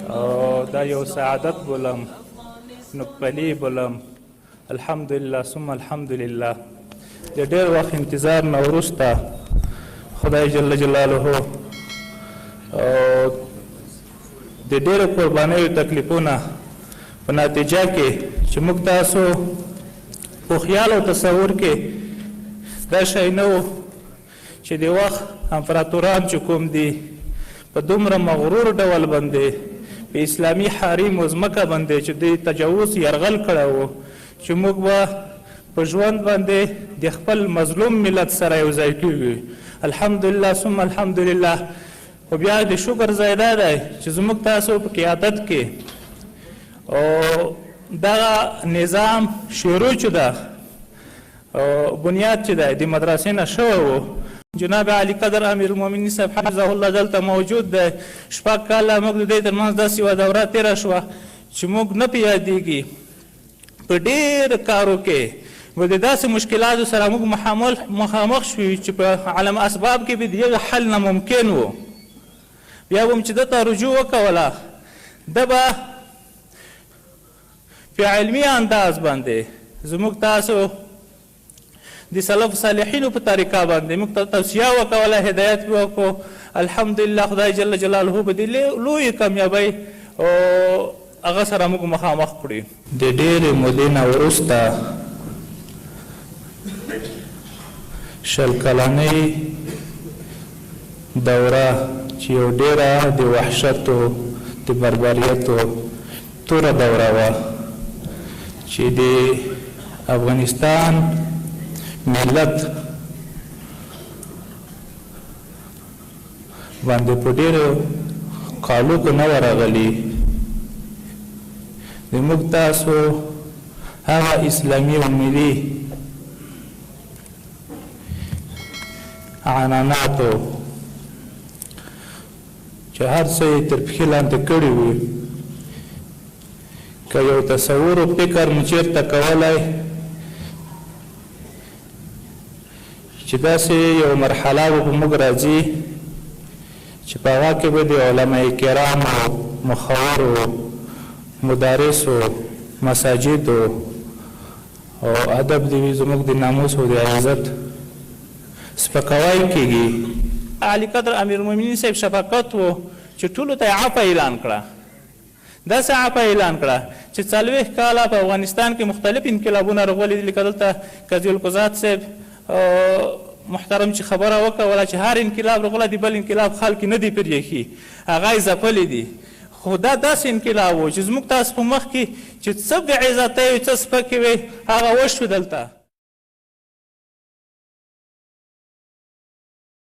او دا یو سعادت بولم، نقبلي بولم. الحمدلله ثم الحمدلله. د ډېر وخت انتظار نه وروسته خدای جل جلاله او د ډېرو قربانیو تکلیفونه په نتیجه کې چې موږ تاسو په خیال او تصور کې دا شی نه و چې د وخت امپراتوران چې کوم دي په دومره مغرور ډول باندې په اسلامي حریم و ځمکه باندې چې دوی تجاوز یرغل کړی و چې موږ به په ژوند باندې د خپل مظلوم ملت سره یو ځای کېږو. الحمدلله ثم الحمدلله. خو بیا د شکر ځای دا دی چې زموږ تاسو په قیادت کې او دغه نظام شروع چې ده او بنیاد چې دی د مدرسې نه شوی و. جناب علي قدر امیر المؤمنین صاحب حفظه الله دلته موجود دی. شپږ کاله موږ د دې ترمنځ داسې یوه دوره تېره شوه چې موږ نه پې یادېږي په ډېر کارو کې و د داسې مشکلاتو سره موږ مخامخ شوي چې په علم اسباب کې به د هغه حل ناممکن و. بیا به م چې ده ته رجوع وکوله ده به په علمي انداز باندې زموږ تاسو د سلف صالحینو په طریقه باندې موږ ته توصیه وکوله، هدایت به وکړو. الحمدلله خدای جل جلاله به د لویې کامیابۍ هغه سره موږ مخامخ کړي. د ډېرې مودې نه وروسته شل کلنۍ دوره چې یو ډېره د وحشتو د بربریتو توره دوره وه چې د افغانستان ملت باندې په ډېرو کالو کې نه وه راغلي. د موږ تاسو هغه اسلامي او ملي عنعناتو چې هر څه یې تر پښې لاندې کړي وي که یو تصور او فکر مو چېرته کولی چې داسې یو مرحله به په موږ راځي چې په هغه کې به د علماء کرامو مخورو مدارسو مساجدو او ادب دې وي زموږ د ناموس او د عزت سپکاوی کېږي. علي قدر امیر المؤمنین صاحب شفقت و چې ټولو ته یې عفه اعلان کړه. داسې عفه اعلان کړه چې 40 کاله په افغانستان کې مختلف انقلابونه راغلي دي. لکه دلته قاضي القضات صاحب محترم چې خبره وکوله چې هر انقلاب راغلی د بل انقلاب خلک نه دي پرېښي، هغه یې ځپلي دي. خو دا داسې انقلاب و چې زموږ تاسو په مخ کې چې څه بې عزتۍ وي څه سپکې وي هغه وشو دلته.